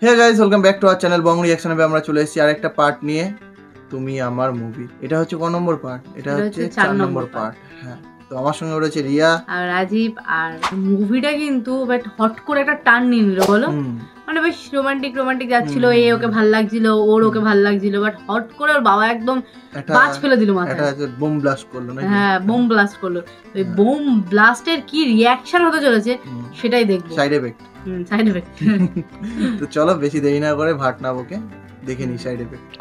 Hey guys, welcome back to our channel Bong Reaction. আমরা চলে এসেছি আরেকটা পার্ট নিয়ে, তুমি আমার মুভি। এটা হচ্ছে ক নম্বর পার্ট? এটা হচ্ছে 4 নম্বর পার্ট। হ্যাঁ, তো আমার সঙ্গে রয়েছে রিয়া আর রাজীব। আর মুভিটা কিন্তু বাট হট করে একটা টার্ন নিয়ে নিল, বলো। মানে বেশ রোমান্টিক রোমান্টিক যাচ্ছিল, এ ওকে ভাল লাগছিল, ওর ওকে ভাল লাগছিল, বাট হট করে ওর বাবা একদম বাজ ফেলে দিল মাথায়। এটা বোম ব্লাস্ট করলো না? হ্যাঁ, বোম ব্লাস্ট করলো। ওই বোম ব্লাস্টের কি রিঅ্যাকশন হতে চলেছে সেটাই দেখবো। Side effect. Side effect. তো চলো বেশি দেরি না করে ভাট না বকে দেখে নি সাইড এফেক্ট।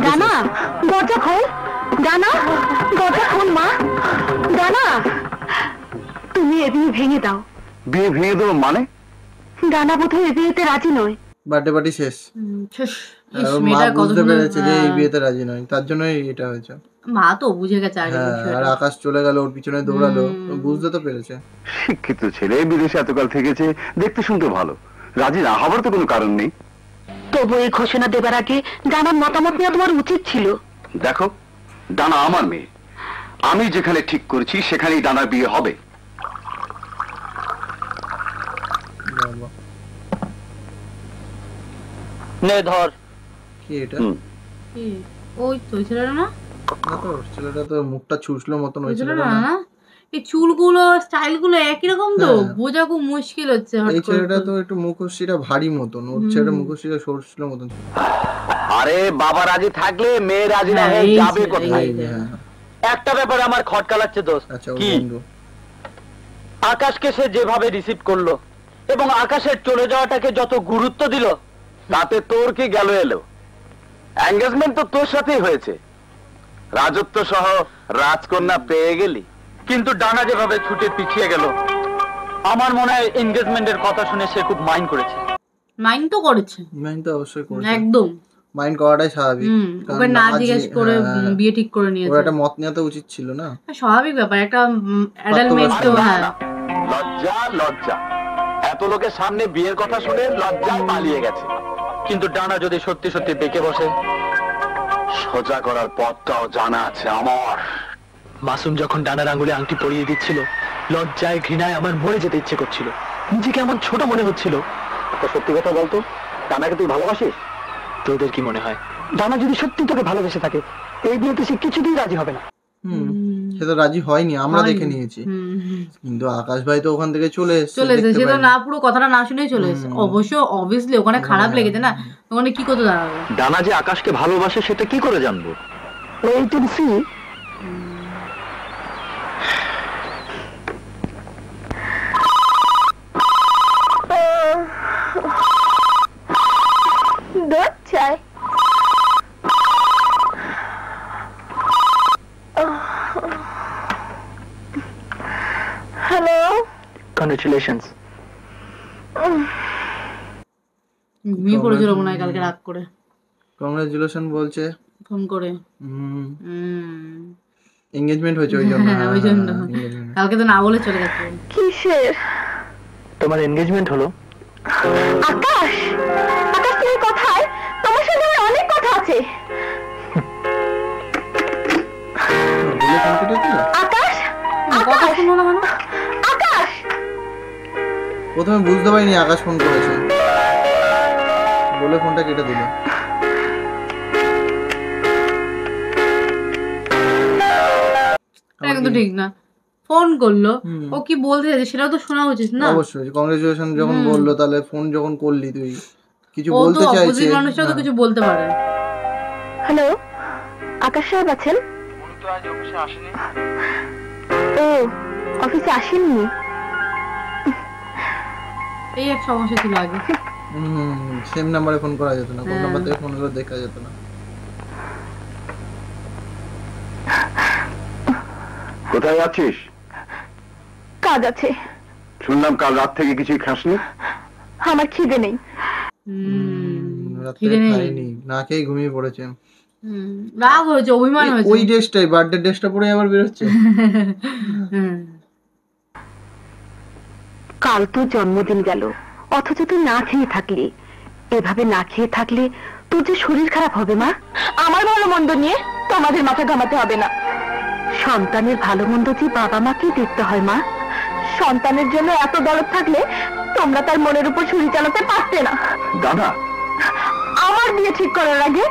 ডানা দরজা খোল, ডানা দরজা খোল মা। ডানা তুমি এ বিয়ে ভেঙে দাও। বিয়ে ভেঙে দেবো মানে? ডানা বোধহয় এ বিয়েতে রাজি নয়। বার্থডে পার্টি শেষ। মা বুঝতে পেরেছে যে এই বিয়েতে রাজি নয়, তার জন্যই এটা হয়েছে। মা তো বুঝে গেছে আগে। আর আকাশ চলে গেল, ওর পিছনে দৌড়ালো, বুঝতে তো পেরেছে। শিক্ষিত ছেলে, বিদেশে এতকাল থেকেছে, দেখতে শুনতে ভালো, রাজি না হবার তো কোনো কারণ নেই। তবু এই ঘোষণা দেবার আগে ডানার মতামত নেওয়া তোমার উচিত ছিল। দেখো, ডানা আমার মেয়ে, আমি যেখানে ঠিক করেছি সেখানেই ডানার বিয়ে হবে। নে ধর। কি এটা? ওই তো ছেলেটা না? না তো, ছেলেটা তো মুখটা ছুঁচলো মতন ওই ছেলেটা না। এই চুলগুলো স্টাইলগুলো একই রকম তো, বোঝা খুব মুশকিল হচ্ছে। এই ছেলেটা তো একটু মুখশ্রীটা ভারী মতন, ওর ছেলেটা মুখশ্রীটা সরছিল মতন। আরে বাবা রাজি থাকলে মেয়ে রাজি না হয়ে যাবে কোথায়? একটা ব্যাপারে আমার খটকা লাগছে দোস্ত। কি? আকাশকে সে যেভাবে রিসিভ করলো এবং আকাশের চলে যাওয়াটাকে যত গুরুত্ব দিল, তাতে তোর কি গেল এলো? এঙ্গেজমেন্ট তো তোর সাথেই হয়েছে, রাজত্ব সহ রাজকন্যা পেয়ে গেলি, কিন্তু ডানা যেভাবে ছুটে পিছিয়ে গেল, আমার মনে হয় এনগেজমেন্টের কথা শুনে সে খুব মাইন্ড করেছে। মাইন্ড তো করেছে, মাইন্ড তো অবশ্যই করেছে, একদম মাইন্ড করাটাই স্বাভাবিক। ওকে না জিজ্ঞেস করে বিয়ে ঠিক করে নিয়েছে। ওর একটা মত নেওয়া তো উচিত ছিল না? স্বাভাবিক ব্যাপার, একটা অ্যাডাল্ট মেয়ে তো। হ্যাঁ, লজ্জা লজ্জা, এত লোকের সামনে বিয়ের কথা শুনে লজ্জায় পালিয়ে গেছে। কিন্তু ডানা যদি সত্যি সত্যি বেঁকে বসে, সোজা করার পথটাও জানা আছে আমার। মাসুম যখন ডানার আঙ্গুলে আংটি পরিয়ে দিচ্ছিল, লজ্জায় ঘৃণায় আমার মরে যেতে ইচ্ছে করছিল, নিজেকে আমার ছোট মনে হচ্ছিল। তো সত্যি কথা বলতো, ডানাকে তুই ভালোবাসিস? তোদের কি মনে হয়? ডানা যদি সত্যি তোকে ভালোবেসে থাকে, এই বিয়েতে সে কিছুতেই রাজি হবে না। সে তো রাজি হয়নি, আমরা দেখে নিয়েছি। কিন্তু আকাশ ভাই তো ওখান থেকে চলে এসেছে, সে তো না পুরো কথাটা না শুনেই চলে এসেছে। অবশ্য অবভিয়াসলি ওখানে খারাপ লেগেছে না, ওখানে কি করতে দাঁড়াবে? ডানা যে আকাশকে ভালোবাসে সেটা কি করে জানবো? Wait and see. দুধ চাই। Hello, congratulations. ঘুমিয়ে পড়েছিল মনে হয় কালকে রাত করে। কংগ্রেচুলেশন বলছে ফোন করে। এনগেজমেন্ট হয়েছে ওই জন্য। ওই জন্য কালকে তো না বলে চলে গেছে। কিসের? তোমার এনগেজমেন্ট হলো। আকাশ, আকাশ তুমি কোথায়? তোমার সাথে আমার অনেক কথা আছে। আকাশ, কথা শুনো না কেন? আকাশ। প্রথমে বুঝতে পারিনি আকাশ ফোন করেছে বলে ফোনটা কেটে দিল। একদম ঠিক না, ফোন করলো, ও কি বলতে চাইছে সেটাও তো শোনা উচিত না? অবশ্যই কংগ্রেচুলেশন যখন বললো, তাহলে ফোন যখন করলি তুই কিছু বলতে চাইছিস, অপোজিট মানুষটাও তো কিছু বলতে পারে। হ্যালো, আকাশ সাহেব আছেন? উনি তো আজ অফিসে আসেনি। ও, অফিসে আসেননি? এই এক সমস্যা ছিল আগে। সেম নাম্বারে ফোন করা যেত না, কোন নাম্বার থেকে ফোন করে দেখা যেত না। কোথায় যাচ্ছিস? কাজ আছে। শুনলাম কাল রাত থেকে কিছুই খাসনি। আমার খিদে নেই। রাতে খাইনি, না খেয়ে ঘুমিয়ে পড়েছে। রাগ হয়েছে, অভিমান হয়েছে। ওই ড্রেসটাই, বার্থডে ড্রেসটা পরে আবার বেরোচ্ছে। কাল তো জন্মদিন গেল, অথচ তুই না খেয়ে থাকলি। এভাবে না খেয়ে থাকলে তোর যে শরীর খারাপ হবে মা। আমার ভালো মন্দ নিয়ে তোমাদের মাথা ঘামাতে হবে না। সন্তানের ভালো মন্দ যে বাবা মাকেই দেখতে হয় মা। সন্তানের জন্য এত দরদ থাকলে তোমরা তার মনের উপর ছুরি চালাতে পারতে না। দাদা, আমার বিয়ে ঠিক করার আগে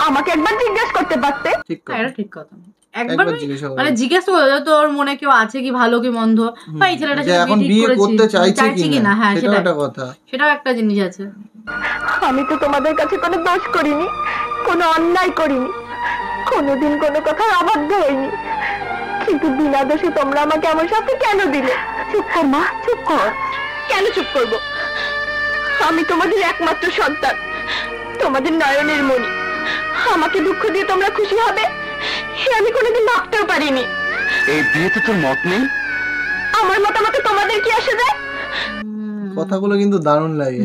আমাকে একবার জিজ্ঞেস করতে পারতে। ঠিক হ্যাঁ, কথা। এটা ঠিক কথা। একবার জিজ্ঞাসা করো। মানে জিজ্ঞেস করে তোর মনে কেউ আছে কি, ভালো কি মন্দ, বা এই ছেলেটা যে এখন বিয়ে করতে চাইছে কিনা। হ্যাঁ, সেটাও একটা কথা। সেটাও একটা জিনিস আছে। আমি তো তোমাদের কাছে কোনো দোষ করিনি, কোনো অন্যায় করিনি, কোনোদিন কোনো কথা অবাধ্য হইনি, কিন্তু বিনা দোষে তোমরা আমাকে আমার সাথে কেন দিলে? চুপ কর মা, চুপ কর। কেন চুপ করব? আমি তোমাদের একমাত্র সন্তান, তোমাদের নয়নের মণি। আমাকে দুঃখ দিয়ে তোমরা খুশি হবে আমি কোনোদিন ভাবতেও পারিনি। এই বিয়েতে তোর মত নেই? আমার মতামতে তোমাদের কি আসে যায়? কথাগুলো কিন্তু দারুণ লাগে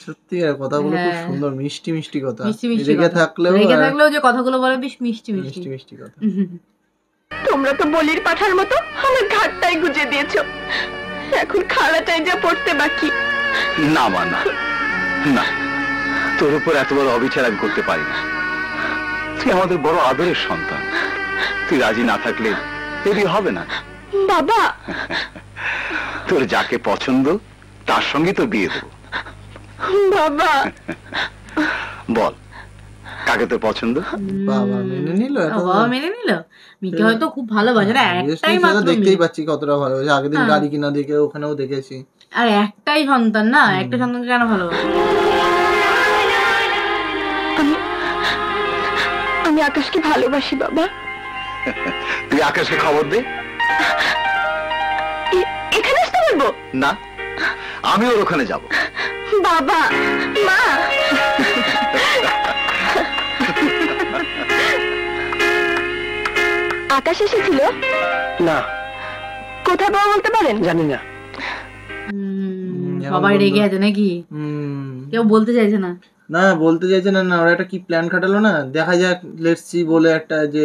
সত্যি, আর কথাগুলো খুব সুন্দর, মিষ্টি মিষ্টি কথা। রেগে থাকলেও যে কথাগুলো বলে বেশ মিষ্টি মিষ্টি মিষ্টি মিষ্টি কথা। তোমরা তো বলির পাঠার মতো আমার ঘাটটাই গুজে দিয়েছো, এখন খাড়াটাই যা পড়তে বাকি। না মা, না না, তোর উপর এত বড় অবিচার আমি করতে পারি না। তুই আমাদের বড় আদরের সন্তান, তুই রাজি না থাকলে এ বিয়ে হবে না। বাবা, তোর যাকে পছন্দ তার সঙ্গে তো বিয়ে দেবো। বাবা বল, কাকে তোর পছন্দ? বাবা মেনে নিল। বাবা মেনে নিল। মিকে হয়তো খুব ভালোবাসে না, একটাই মাত্র দেখতেই পাচ্ছি কতটা ভালোবাসে। আগের দিন গাড়ি কিনা দেখে ওখানেও দেখেছি। আর একটাই সন্তান না, একটা সন্তানকে কেন ভালোবাসে? আমি আকাশকে ভালোবাসি বাবা। তুই আকাশকে খবর দে। এখানে আসতে বলবো না, আমি ওর ওখানে যাব। বাবা, মা, আকাশ এসেছিল? না, কোথায় বাবা বলতে পারেন? জানি না। সবাই রেগে আছে নাকি? কেউ বলতে চাইছে না? না বলতে চাইছে না। না, ওরা একটা কি প্ল্যান খাটালো না, দেখা যাক লেটস সি বলে একটা, যে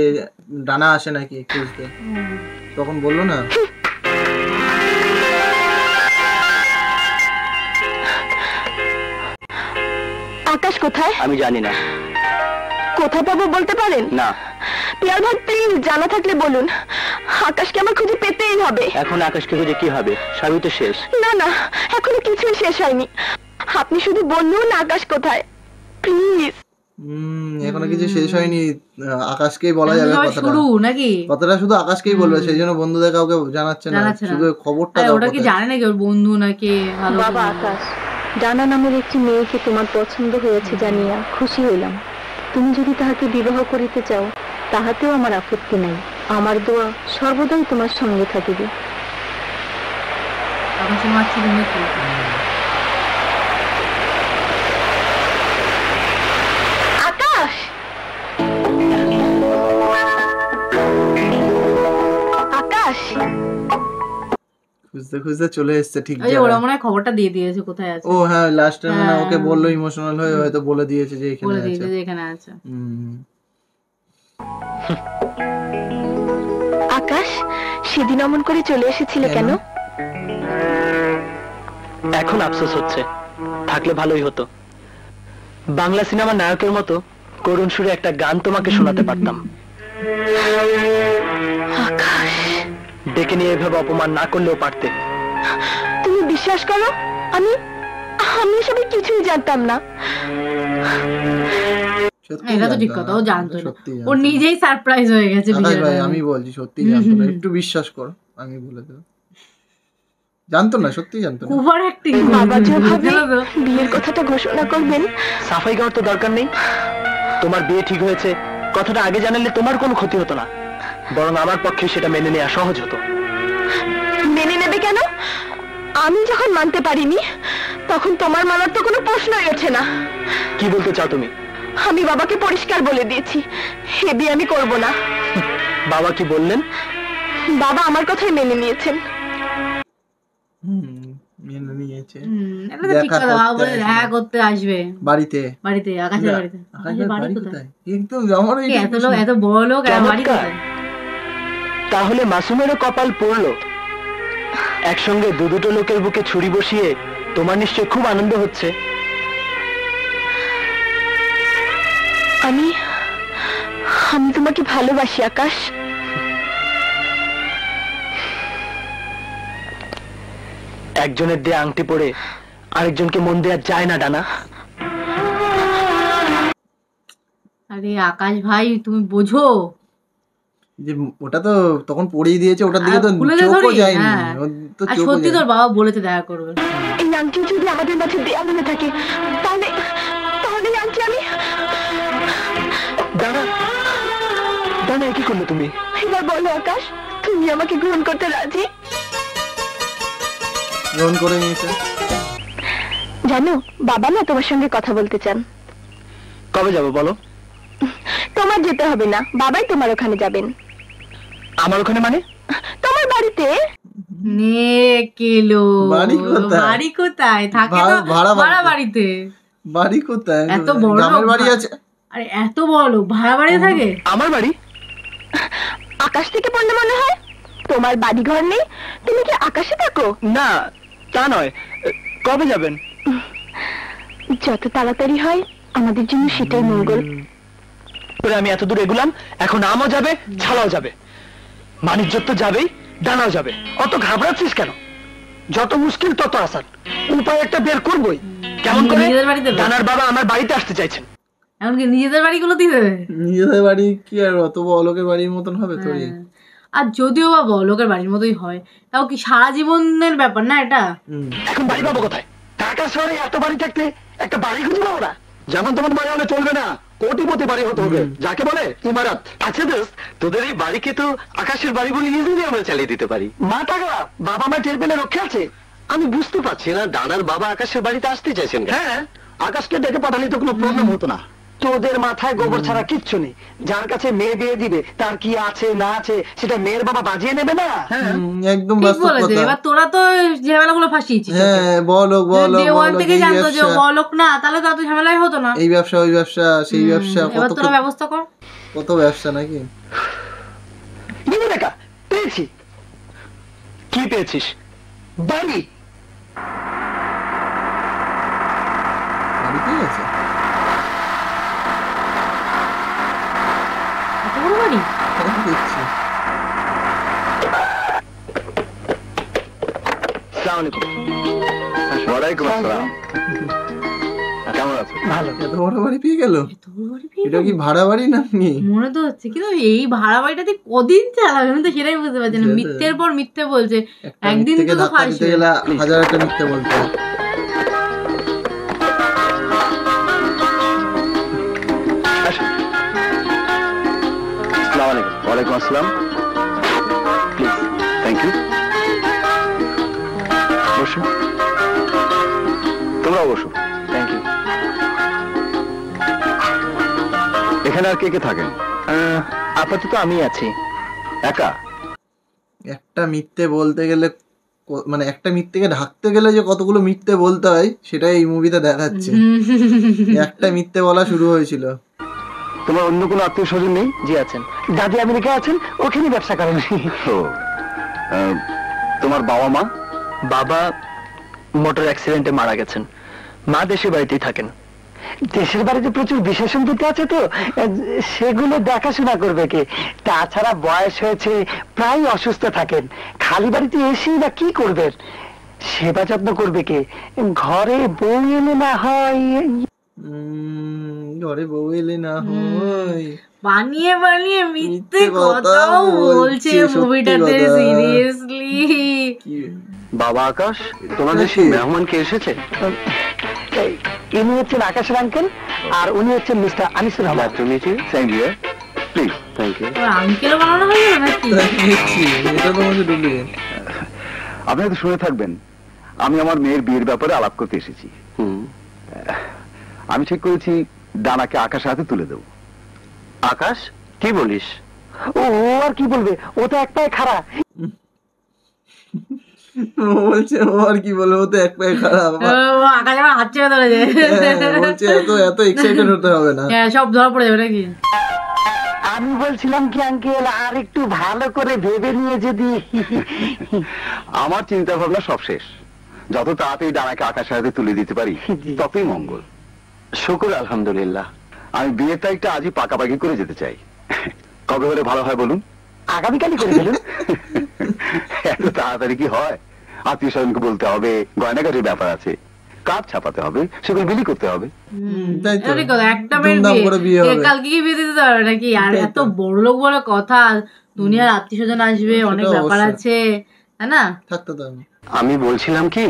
ডানা আসে নাকি খুঁজতে, তখন বললো না। আকাশ কোথায়? আমি জানি না। কোথায় পাবো বলতে পারেন? না। পিয়ার ভাই প্লিজ, জানা থাকলে বলুন। আকাশকে আমার খুঁজে পেতেই হবে। এখন আকাশকে খুঁজে কি হবে? সবই তো শেষ। না না, এখনো কিছুই শেষ হয়নি। আপনি শুধু বলুন আকাশ কোথায়, প্লিজ। এখনো কিছু শেষ হয়নি। আকাশকেই বলা যাবে কথাটা। শুরু নাকি? কথাটা শুধু আকাশকেই বলবে, সেই জন্য বন্ধুদের কাউকে জানাচ্ছে না, শুধু খবরটা দাও। ওটা কি জানে নাকি ওর বন্ধু নাকি? বাবা আকাশ, ডানা নামের একটি মেয়েকে তোমার পছন্দ হয়েছে জানিয়া খুশি হইলাম। তুমি যদি তাহাকে বিবাহ করিতে চাও তাহাতেও আমার আপত্তি নাই। আমার দোয়া সর্বদাই তোমার সঙ্গে থাকিবে। আকাশ, আকাশ, খুঁজতে খুঁজতে চলে এসেছে ঠিক ওই ওরা মনে হয় খবরটা দিয়ে দিয়েছে কোথায় আছে। ও হ্যাঁ, লাস্টে মানে ওকে বললো, ইমোশনাল হয়ে হয়তো বলে দিয়েছে যে এখানে বলে আছে। দিয়েছে যে এখানে আছে। আকাশ, সেদিন অমন করে চলে এসেছিলে কেন? এখন আফসোস হচ্ছে, থাকলে ভালোই হতো। বাংলা সিনেমার নায়কের মতো করুণ সুরে একটা গান তোমাকে শোনাতে পারতাম। আকাশ, ডেকে নিয়ে এভাবে অপমান না করলেও পারতে। তুমি বিশ্বাস করো, আমি এসবের কিছুই জানতাম না। এটা তো ঠিক কথা, ও জানতো না, ও নিজেই সারপ্রাইজ হয়ে গেছে। ভাই আমি বলছি সত্যি জানতো না, একটু বিশ্বাস করো, আমি বলে দেব। জানতো না, সত্যি জানতো না। Over acting. বাবা যেভাবে বিয়ের কথাটা ঘোষণা করবেন, সাফাই গাওয়ার তো দরকার নেই। তোমার বিয়ে ঠিক হয়েছে কথাটা আগে জানালে তোমার কোনো ক্ষতি হতো না, বরং আমার পক্ষে সেটা মেনে নেওয়া সহজ হতো। মেনে নেবে কেন? আমি যখন মানতে পারিনি তখন তোমার মানার তো কোনো প্রশ্নই ওঠে না। কি বলতে চাও তুমি? আমি বাবাকে পরিষ্কার বলে দিয়েছি এ বিয়ে আমি করব না। বাবা কি বললেন? বাবা আমার কথাই মেনে নিয়েছেন। মেনে নিয়েছে এটা তো ঠিক দেখা কথা, বাবা করতে বলে আসবে। দেখা করতে আসবে বাড়িতে। বাড়িতে, আকাশের বাড়িতে। আকাশের বাড়ি বাড়ি কোথায়? কোথায়? একদম আমারও কি এটাই এত প্রশ্ন। লোক, এত বড় লোক, আর বাড়ি চমৎকার। কোথায়? তাহলে মাসুমেরও কপাল পড়লো। একসঙ্গে দুটো লোকের বুকে ছুরি বসিয়ে তোমার নিশ্চয় খুব আনন্দ হচ্ছে। আমি তোমাকে ভালোবাসি আকাশ। একজনের দিয়ে আংটি পরে আরেকজনকে মন দেওয়া যায় না ডানা। আরে আকাশ ভাই, তুমি বোঝো। যে ওটা তো তখন পড়িয়ে দিয়েছে, ওটার দিকে তো খুলে দে চোখও ধরি, যায়নি। হ্যাঁ। ওর তো আর চোখও সত্যি যায়নি। তোর বাবা বলেছে দেখা করবে। এই আংটি যদি আমাদের মাঝে দেয়ালে থাকে, তাহলে এই আংটি আমি ডানা, ডানা কি করলে তুমি? এবার বলো আকাশ, তুমি আমাকে গ্রহণ করতে রাজি? গ্রহণ করে নিয়েছে। জানো, বাবা না তোমার সঙ্গে কথা বলতে চান। কবে যাবো বলো? তোমার যেতে হবে না, বাবাই তোমার ওখানে যাবেন। আমার ওখানে মানে? তোমার বাড়িতে। নে কেলো, বাড়ি কোথায়? বাড়ি কোথায় থাকে? তো ভাড়া ভাড়া বাড়িতে। বাড়ি কোথায়? এত বড় গ্রামের লোক বাড়ি আছে। আরে এত বড় লোক ভাড়া বাড়িতে থাকে? আমার বাড়ি? আকাশ থেকে পড়লে মনে হয় তোমার বাড়ি ঘর নেই। তুমি কি আকাশে থাকো? না, তা নয়। কবে যাবেন? যত তাড়াতাড়ি হয় আমাদের জন্য সেটাই মঙ্গল। পরে আমি এত দূর এগুলাম, এখন আমও যাবে, ছালাও যাবে, বাণিজ্য তো যাবেই, ডানাও যাবে। অত ঘাবড়াচ্ছিস কেন? যত মুশকিল তত আসান, উপায় একটা বের করবই। কেমন করে? নিজেদের বাড়িতে দেবে? ডানার বাবা আমার বাড়িতে আসতে চাইছেন। এমনকি নিজেদের বাড়িগুলো দিয়ে দেবে? নিজেদের বাড়ি কি আর অত বড় লোকের বাড়ির মতন হবে তোরই? হ্যাঁ। আর যদিও বা বড় লোকের বাড়ির মতোই হয়, তাও কি সারা জীবনের ব্যাপার না এটা? এখন বাড়ি পাবো কোথায়? ঢাকা শহরে এত বাড়ি থাকতে একটা বাড়ি খুঁজে পাবো না। যেমন তোমার বাড়ি হলে চলবে না, কোটিপতি বাড়ি হতে হবে, যাকে বলে ইমারত। আচ্ছা দোস্ত, তোদের এই বাড়িকে তো আকাশের বাড়ি বলে নিজেদের আমরা চালিয়ে দিতে পারি। মা টাকা, বাবা মা টের পেলে রক্ষে আছে। আমি বুঝতে পারছি না ডানার বাবা আকাশের বাড়িতে আসতে চাইছেন। হ্যাঁ, আকাশকে ডেকে পাঠালে তো কোনো প্রবলেম হতো না। তোদের মাথায় গোবর ছাড়া কিচ্ছু নেই। যার কাছে মেয়ে বিয়ে দিবে তার কি আছে না আছে সেটা মেয়ের বাবা বাজিয়ে নেবে না। হ্যাঁ, একদম ঠিক বাস্তব বলেছে। কথা। এবার তোরা তো ঝামেলাগুলো ফাঁসিয়েছিস। হ্যাঁ, বড় ডে ওয়ান থেকে এই জানতো যে ও ব্যবসা, বড় লোক না, তাহলে তো এত ঝামেলাই হতো না। এই ব্যবসা ওই ব্যবসা সেই ব্যবসা, এবার কত তোরা ব্যবস্থা কর। কত ব্যবসা নাকি? দেখা পেয়েছি। কি পেয়েছিস? বাড়ি। বাড়িতেই আছে। এত বড় বাড়ি? হ্যাঁ, দেখছি। আসসালামু আলাইকুম। ওয়ালাইকুম আসসালাম। কেমন আছো? ভালো। এত বড় বাড়ি পেয়ে গেল? এত বড় বাড়ি পেয়ে এটা গেল? কি ভাড়া বাড়ি নাকি? মনে তো হচ্ছে, কিন্তু এই ভাড়া বাড়িটাতে কদিন চালাবে আমি তো সেটাই বুঝতে পারছি না। সেটাই। মিথ্যের পর মিথ্যে বলছে, একটা একদিন মিথ্যেকে তো ধাক্কা দিতে ফাঁসবে। গেলে হাজার একটা মিথ্যে বলতে হয়। আসসালামু আলাইকুম। ওয়ালাইকুম আসসালাম। Please, thank you. বসো, তোমরাও বসো। Thank you. এখানে আর কে কে থাকেন? আপাতত আমি আছি। একা? একটা মিথ্যে বলতে গেলে মানে একটা মিথ্যেকে ঢাকতে গেলে যে কতগুলো মিথ্যে বলতে হয় সেটাই এই মুভিতে দেখাচ্ছে। একটা মিথ্যে বলা শুরু হয়েছিল। তোমার অন্য কোনো আত্মীয় স্বজন নেই? জি আছেন, দাদি আমেরিকা আছেন, ওখানে ব্যবসা করেন। ও, তোমার বাবা মা? বাবা মোটর অ্যাক্সিডেন্টে মারা গেছেন, মা দেশের বাড়িতেই থাকেন। দেশের বাড়িতে প্রচুর বিশেষ সম্পত্তি আছে তো, সেগুলো দেখাশোনা করবে কে? তাছাড়া বয়স হয়েছে, প্রায় অসুস্থ থাকেন। খালি বাড়িতে এসেই বা কি করবেন? সেবা যত্ন করবে কে? ঘরে বউ এলে না হয়। ঘরে বউ এলে না হয়। বানিয়ে বানিয়ে মিথ্যে মিথ্যে কথাও কথাও বলছে বলছে, মুভিটাতে। সত্যি কথা। সিরিয়াসলি কি বাবা আকাশ, তোমাদের সেই মেহমান কে এসেছে? ইনি হচ্ছেন আকাশের আঙ্কেল, আর উনি হচ্ছেন mister Anisur Rahman. Thank you. Please, thank you. আঙ্কেলও বানানো হয়ে গেল নাকি? দেখছি, এটা তো আমাকে ডুপ্লিকেট। আপনি তো শুনে থাকবেন, আমি আমার মেয়ের বিয়ের ব্যাপারে আলাপ করতে এসেছি। আমি ঠিক করেছি ডানাকে আকাশ হাতে তুলে দেব। আকাশ, কি বলিস? ও আর কি বলবে, ও তো এক পায়ে খাড়া। ও বলছে ও আর কি বলবো, ও তো এক পায়ে খারাপ। ও আকাশ আমার হাত ছেড়ে ধরে যায়। বলছে এত এক্সাইটেড হতে হবে না। হ্যাঁ সব ধরা পড়ে যাবে নাকি। আমি বলছিলাম কি আঙ্কেল, আর একটু ভালো করে ভেবে নিয়ে যদি। আমার চিন্তা ভাবনা সব শেষ। যত তাড়াতাড়ি ডানাকে আকাশের হাতে তুলে দিতে পারি ততই মঙ্গল। শুকুর আলহামদুলিল্লাহ। আমি বিয়ের তারিখটা আজই পাকাপাকি করে যেতে চাই। কবে হলে ভালো হয় বলুন? আগামীকালই করে ফেলুন। এত তাড়াতাড়ি কি হয়? আত্মীয় স্বজনকে বলতে হবে, গয়নাগাটির ব্যাপার আছে, কার্ড ছাপাতে হবে, সেগুলো বিলি করতে হবে। তাই তো, আরে কথা, একটা মেয়ের ধুমধাম করে বিয়ে হবে। কালকে কি বিয়ে দিতে পারবে নাকি? আর এত বড় লোক বলে কথা, দুনিয়ার আত্মীয় স্বজন আসবে, অনেক ব্যাপার আছে, তাই না? থাকতে তো আমি বলছিলাম কি,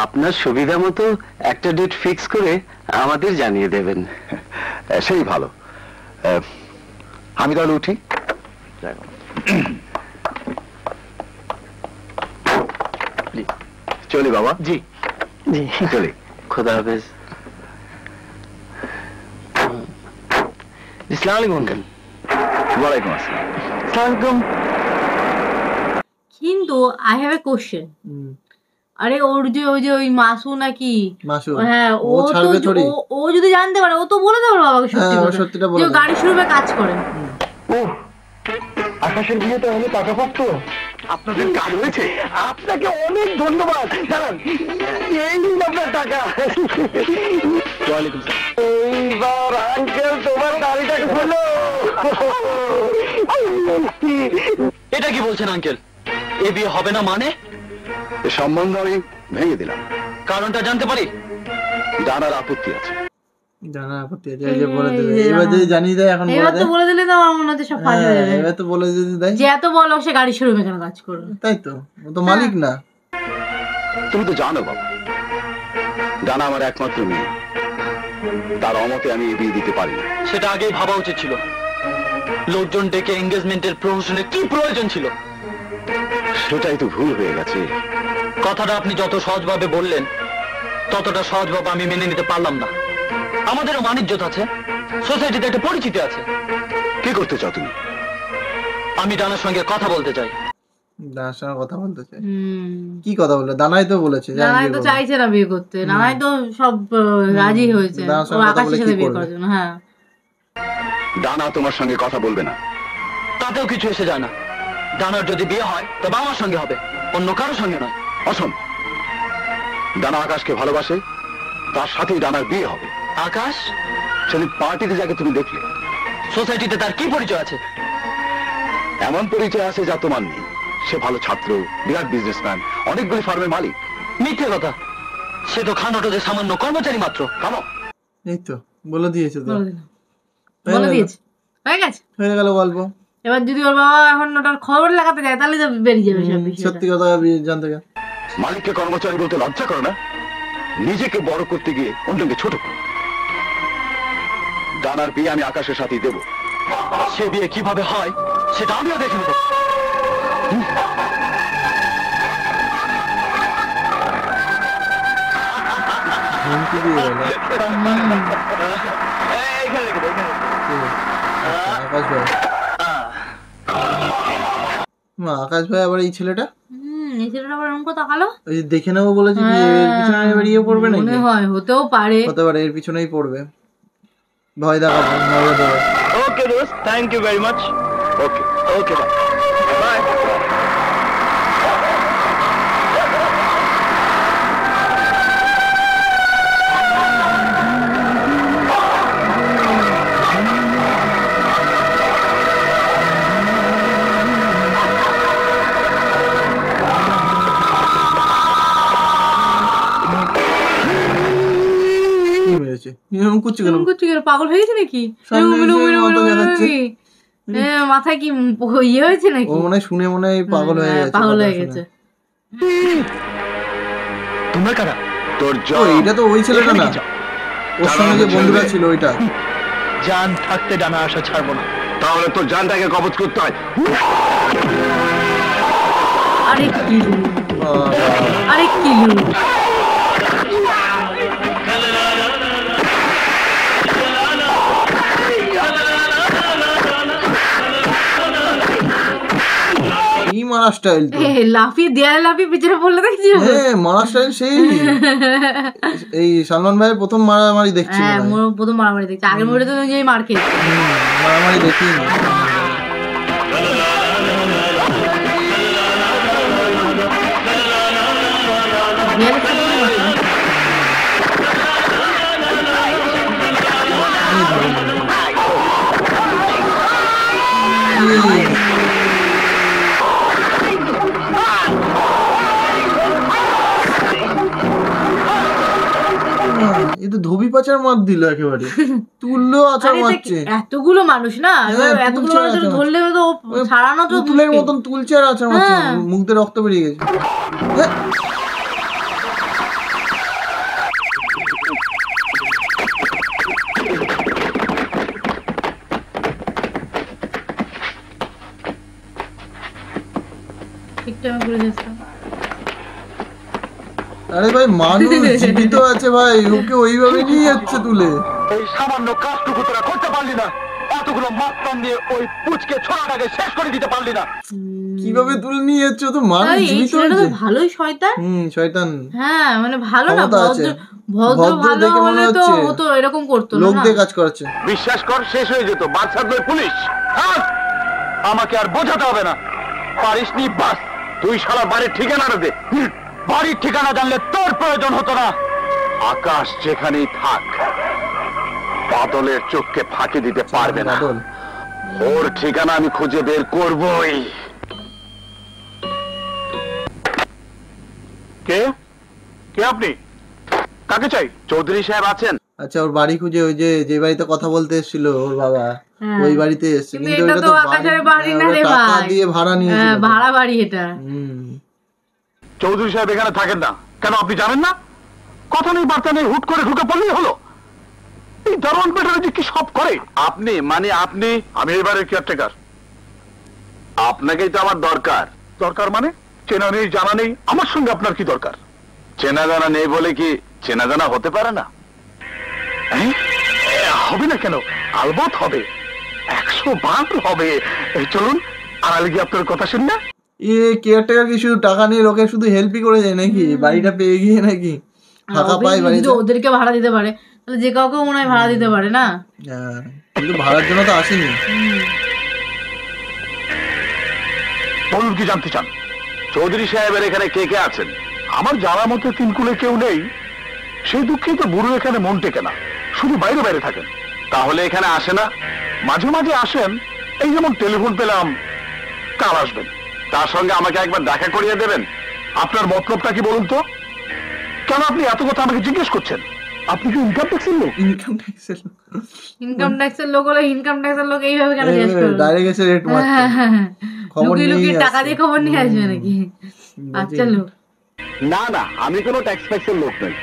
আপনার সুবিধা মতো একটা ডেট ফিক্স করে আমাদের জানিয়ে দেবেন। সেই ভালো। আমি তাহলে উঠি। চলি বাবা। জি জি চলি। খোদা হাফেজ। আসসালামু আলাইকুম আঙ্কেল। ওয়ালাইকুম আসসালাম। আসসালামু কিন্তু আই হ্যাভ এ কোশ্চেন। আরে ওর যে ওই মাসু নাকি, মাসু, হ্যাঁ ও ছাড়বে থোড়ি। ও যদি জানতে পারে, ও তো বলে দেবে বাবাকে সত্যি হ্যাঁ, ও কথা, সত্যিটা বলে যে ও দেবে। গাড়ি শোরুমে কাজ করে। ও আকাশের বিয়েতে হলে টাকা পাবো। আপনাদের কাজ হয়েছে? আপনাকে অনেক ধন্যবাদ। দাঁড়ান, এই নিন আপনার টাকা। ওয়ালাইকুম সালাম। এইবার আঙ্কেল তোমার গাড়িটাকে খুলো। এটা কি বলছেন আঙ্কেল? এ বিয়ে হবে না মানে? এ সম্বন্ধ আমি ভেঙে দিলাম। কারণটা জানতে পারি? ডানার আপত্তি আছে। জানা আপত্তি আছে, এই যে বলে দেবে। এবার যদি জানিয়ে দেয়, এখন বলে এবার তো দেয়। বলে দিলে তো আমার মনে হচ্ছে সব ফাঁস হয়ে যাবে। এবার তো বলে যদি দেয়, যে এত বড় লোক, সে গাড়ি শোরুমে কেন কাজ করবে? তাই তো, ও তো মালিক না। তুমি তো জানো বাবা, ডানা আমার একমাত্র মেয়ে। তার অমতে আমি এই বিয়ে দিতে পারি না। সেটা আগেই ভাবা উচিত ছিল। লোকজন ডেকে এঙ্গেজমেন্টের প্রমোশনে কি প্রয়োজন ছিল? সেটাই তো ভুল হয়ে গেছে। কথাটা আপনি যত সহজভাবে বললেন, ততটা সহজভাবে আমি মেনে নিতে পারলাম না। আমাদেরও মানিজ্যত আছে, সোসাইটিতে একটা পরিচিতি আছে। কি করতে চাও তুমি? আমি ডানার সঙ্গে কথা বলতে চাই। দানার সঙ্গে কথা বলতে চাই। কি কথা বললো? দানাই তো বলেছে যে আমি নানাই বিয়ে তো করবো। চাইছে না বিয়ে করতে, নানাই তো সব রাজি হয়েছে দানার ও সঙ্গে কথা আকাশের বলে সাথে কি বিয়ে করবে? করার জন্য। হ্যাঁ, ডানা তোমার সঙ্গে কথা বলবে না। তাতেও কিছু এসে যায় না। ডানার যদি বিয়ে হয় তবে আমার সঙ্গে হবে, অন্য কারোর সঙ্গে নয়। অসম। ডানা আকাশকে ভালোবাসে, তার সাথেই ডানার বিয়ে হবে। আকাশ সেদিন পার্টিতে যাকে তুমি দেখলে, সোসাইটিতে তার কি পরিচয় আছে? এমন পরিচয় আছে যা তোমার নেই। সে ভালো ছাত্র, বিরাট বিজনেসম্যান, অনেকগুলি ফার্মের মালিক। মিথ্যে কথা। সে তো খানটোদের সামান্য কর্মচারী মাত্র। কামো। এই তো বলে দিয়েছে তো, বলে দিলাম। বলে দিয়েছে, হয়ে গেছে। হয়ে গেল গল্প। এবার যদি ওর বাবা এখন ওটার খবর লাগাতে যায়, তাহলে তো বেরিয়ে যাবে সব বিষয়টা। সত্যি কথা জানতে গেলে মালিককে কর্মচারী বলতে লজ্জা করো না? নিজেকে বড় করতে গিয়ে অন্যকে ছোট করো। ডানার বিয়ে আমি আকাশের সাথেই দেবো। সে বিয়ে কিভাবে হয় সেটা আমিও দেখে নেব। হুমকি দিয়ে গেল। আকাশ ভাই, আকাশ ভাই আবার এই ছেলেটা, এই ছেলেটা আবার এরকম করে তাকালো। ওই যে দেখে নেবো বলেছে কি এর পিছনে বেরিয়ে পড়বে নাকি? মনে হয়, হতেও পারে। হতে পারে এর পিছনেই পড়বে। ভয় দেখাবো, ভয় দেখাবো। ওকে দোস্ত, thank you very much. Okay okay bye. কি মেরেছে? এরকম করছে কেন? এরকম করছে কেন? পাগল হয়ে গেছে নাকি? সামনে এরকম এসে এরকম মতো এরকম দেখাচ্ছে। এরকম মাথায় কি ইয়ে হয়েছে নাকি? ও মনে হয় শুনে মনে হয় পাগল হয়ে হ্যাঁ, গেছে। পাগল কথা হয়ে শুনে। গেছে। তোমরা কারা? তোর ও জয়। এটা তো ওই ছেলেটা না, ওর সঙ্গে যে বন্ধুরা ছিল ওইটা। জান থাকতে ডানা আসা ছাড়বো না। তাহলে তোর জানটাকে কবজ করতে হয়। আরে কি লোক, বাবা, আরে কি লোক। কি মারা স্টাইল তো। লাফিয়ে দেয়ালে লাফিয়ে পিছনে পড়লে দেখছি। হ্যাঁ মারা স্টাইল সেই। এই সালমান ভাইয়ের প্রথম মারামারি দেখছি। হ্যাঁ প্রথম মারামারি দেখছি, আগের মুভিতে তো ওই মার খেয়েছি। মারামারি দেখি এ তো ধোবি পাচার মার দিল একেবারে, তুললো আচার মারছে। এতগুলো মানুষ না, এতগুলো মানুষ ধরলে তো ছাড়ানো তো তুলের মতন তুলছে আর আচার মারছে, মুখ দিয়ে রক্ত বেরিয়ে গেছে। আরে ভাই মানুষ জীবিত আছে ভাই, ওকে ওইভাবে নিয়ে যাচ্ছে তুলে। এই সামান্য কাজটুকু তোরা করতে পারলি না, এতগুলো মাত্রান দিয়ে ওই পুচকে ছোড়াটাকে শেষ করে দিতে পারলি না। কিভাবে তুলে নিয়ে যাচ্ছে, তো মানুষ জীবিত আছে। ভালোই শয়তান। শয়তান। হ্যাঁ মানে ভালো না, ভদ্র ভালো হলে তো ও তো এরকম করতো না, লোক দিয়ে কাজ করাচ্ছে। বিশ্বাস কর শেষ হয়ে যেত, বাদশাহ নয় পুলিশ। আমাকে আর বোঝাতে হবে না, পারিসনি বাস, তুই শালা বাড়ির ঠিকানাটা দে। বাড়ির ঠিকানা জানলে তোর প্রয়োজন হতো না। আকাশ যেখানেই থাক, বাদলের চোখকে ফাঁকি দিতে পারবে না। ওর ঠিকানা আমি খুঁজে বের করবই। কে কে আপনি? কাকে চাই? চৌধুরী সাহেব আছেন? আচ্ছা ওর বাড়ি খুঁজে, ওই যে বাড়িতে কথা বলতে এসেছিল ওর বাবা, ওই বাড়িতে এসেছে। কিন্তু এটা তো আকাশের বাড়ি না রে ভাই, টাকা দিয়ে ভাড়া নিয়েছে। ভাড়া বাড়ি এটা। চৌধুরী সাহেব এখানে থাকেন না। কেন আপনি জানেন না? কথা নেই বার্তা নেই, হুট করে ঢুকে পড়লেই হলো। এই দারোয়ান পেটারে যে কি সব করে। আপনি মানে আপনি? আমি এবারে কেয়ারটেকার, আপনাকেই তো আমার দরকার। দরকার মানে? চেনা নেই জানা নেই, আমার সঙ্গে আপনার কি দরকার? চেনা জানা নেই বলে কি চেনা জানা হতে পারে না? হবে না কেন? আলবত হবে, 100 বার হবে। চলুন আড়ালে গিয়ে আপনার কথা শুন না। কেয়ারটেকার কি শুধু টাকা নিয়ে লোকে শুধু হেল্পই করে যায় নাকি? বাড়িটা পেয়ে গিয়ে নাকি ফাঁকা পায় বাড়িতে? ওদেরকে ভাড়া দিতে পারে তাহলে যে কাউকে মনে হয় ভাড়া দিতে পারে না। কিন্তু ভাড়ার জন্য তো আসেনি। বলুন কি জানতে চান? চৌধুরী সাহেবের এখানে কে কে আছেন? আমার জানা মতে তিনকুলে কেউ নেই। সেই দুঃখেই তো বুড়ো এখানে মন টেকে না, শুধু বাইরে বাইরে থাকেন। তাহলে এখানে আসে না? মাঝে মাঝে আসেন, এই যেমন টেলিফোন পেলাম কাল আসবেন। তার সঙ্গে আমাকে একবার দেখা করিয়ে দেবেন। আপনার মতলবটা কি বলুন তো? কেন আপনি এত কথা আমাকে জিজ্ঞেস করছেন? আপনি কি ইনকাম ট্যাক্সের লোক? ইনকাম ট্যাক্সের লোক? ইনকাম ট্যাক্সের লোক হলে ইনকাম ট্যাক্সের লোক এইভাবে কেন জিজ্ঞেস করবে? ডাইরেক্ট এসে রেট মারছে, খবর লুকিয়ে নিয়ে লুকিয়ে টাকা দিয়ে খবর নিয়ে আসবে নাকি? আচ্ছা লোক না না, আমি কোনো ট্যাক্স ফ্যাক্সের লোক নই,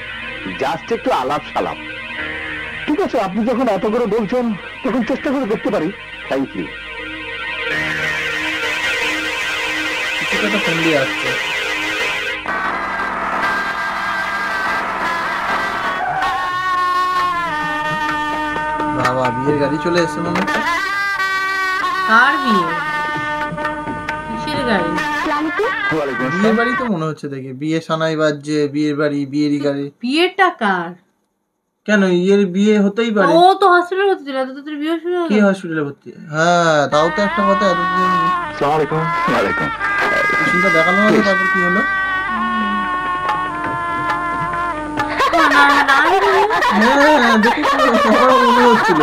জাস্ট একটু আলাপ সালাপ। ঠিক আছে, আপনি যখন এত করে বলছেন তখন চেষ্টা করে দেখতে পারি। Thank you. কিছুটা ফোন দিয়ে আসছে। বাবা বিয়ের গাড়ি চলে এসেছে মনে হচ্ছে। কার বিয়ে? কিসের গাড়ি? বিয়ের বাড়ি তো মনে হচ্ছে, দেখি বিয়ে সানাই বাজছে, বিয়ের বাড়ি, বিয়েরই গাড়ি। বিয়েটা কার? কেন এর বিয়ে হতেই পারে। ও তো হসপিটালে ভর্তি ছিল, এত তাড়াতাড়ি বিয়ে শুরু হলো? কি হসপিটালে ভর্তি? হ্যাঁ তাও তো একটা কথা, এতদিন আসসালামু আলাইকুম। ওয়ালাইকুম। পেশেন্টটা দেখানো হলো, তারপর কি হলো? হ্যাঁ দেখেছি, আমারও মনে হচ্ছিল।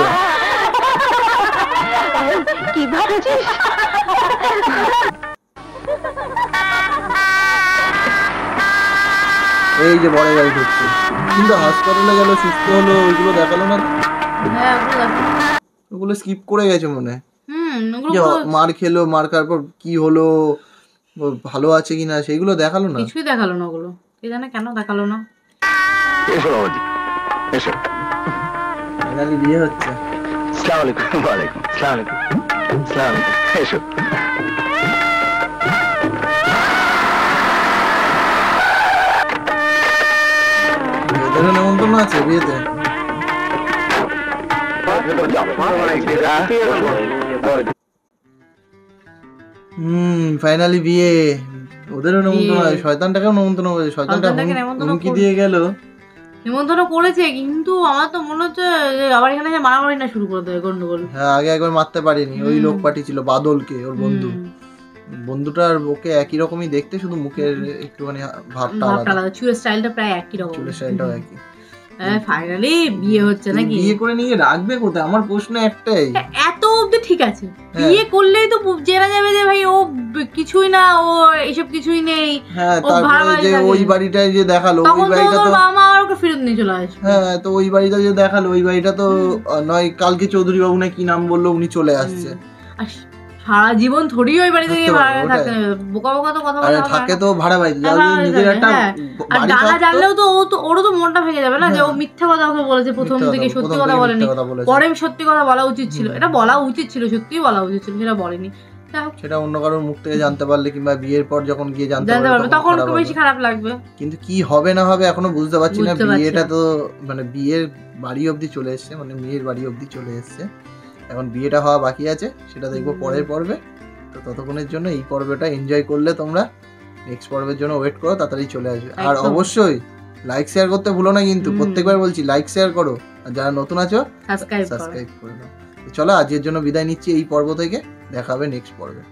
কি ভাবছিস? এই যে বড় গাড়ি ঢুকছে, কিন্তু হাসপাতালে গেল, সুস্থ হলো, ওইগুলো দেখালো না। হ্যাঁ ওগুলো স্কিপ করে গেছে মনে হয়। ওগুলো মার খেলো, মার খাওয়ার পর কি হলো, ভালো আছে কিনা সেগুলো দেখালো না। কিছুই দেখালো না ওগুলো, কে জানে কেন দেখালো না। এসো বাবাজি, এসো। ফাইনালি বিয়ে হচ্ছে। আসসালামু আলাইকুম। ওয়ালাইকুম আসসালাম। আসসালাম। এসো। এদেরও নেমন্তন্ন আছে বিয়েতে। ফাইনালি বিয়ে। ওদেরও নেমন্তন্ন হয়, শয়তানটাকেও নেমন্তন্ন করেছে। শয়তানটা শয়তানটাকে নেমন্তন্ন হুমকি দিয়ে গেল। নিমন্ত্রণ করেছে, কিন্তু আমার তো মনে হচ্ছে যে আবার এখানে যে মারামারি না শুরু করে দেবে, গন্ডগোল। হ্যাঁ, আগে একবার মারতে পারিনি, ওই লোক পাঠিয়েছিল বাদলকে, ওর বন্ধু। বন্ধুটার ওকে একই রকমই দেখতে, শুধু মুখের একটুখানি ভাবটা আলাদা, চুলের স্টাইলটা প্রায় একই রকম, চুলের স্টাইলটাও একই। ফাইনালি বিয়ে হচ্ছে নাকি? বিয়ে করে নিয়ে রাখবে কোথায়? আমার প্রশ্ন একটাই। এত অব্দি ঠিক আছে, বিয়ে করলেই তো জেনে যাবে যে ভাই ও কিছুই না, ও এইসব কিছুই নেই। হ্যাঁ, তারপরে যে ওই বাড়িটায় যে দেখালো, ওই বাড়িটা তো বাবা আর ওকে ফেরত নিয়ে চলে আসবে। হ্যাঁ, তো ওই বাড়িটা যে দেখালো, ওই বাড়িটা তো নয় কালকে চৌধুরী বাবু না কি নাম বললো, উনি চলে আসছে। আর সারা জীবন থোড়ি ওই বাড়িতে গিয়ে ভাড়া থাকতে হবে, বোকা বোকা তো কথা বলে থাকে তো ভাড়া বাড়ি, নিজের একটা আর ডানা জানলেও তো ওরও তো মনটা ভেঙে যাবে না, যে ও মিথ্যা কথা ওকে বলেছে প্রথম থেকে, সত্যি কথা বলেনি। পরে সত্যি কথা বলা উচিত ছিল, এটা বলা উচিত ছিল, সত্যিই বলা উচিত ছিল, সেটা বলেনি। সেটা অন্য কারোর মুখ থেকে জানতে পারলে, কিংবা বিয়ের পর যখন গিয়ে জানতে পারবে, তখন একটু বেশি খারাপ লাগবে। কিন্তু কি হবে না হবে এখনো বুঝতে পারছি না। বিয়েটা তো মানে বিয়ের বাড়ি অবধি চলে এসছে, মানে মেয়ের বাড়ি অবধি চলে এসছে। এখন বিয়েটা হওয়া বাকি আছে, সেটা দেখবো পরের পর্বে। তো ততক্ষণের জন্য এই পর্বটা এনজয় করলে তোমরা নেক্সট পর্বের জন্য ওয়েট করো, তাড়াতাড়ি চলে আসবে। আর অবশ্যই লাইক শেয়ার করতে ভুলো না, কিন্তু প্রত্যেকবার বলছি লাইক শেয়ার করো, আর যারা নতুন আছো সাবস্ক্রাইব করে দাও। চলো, আজকের জন্য বিদায় নিচ্ছি এই পর্ব থেকে, দেখা হবে নেক্সট পর্বে।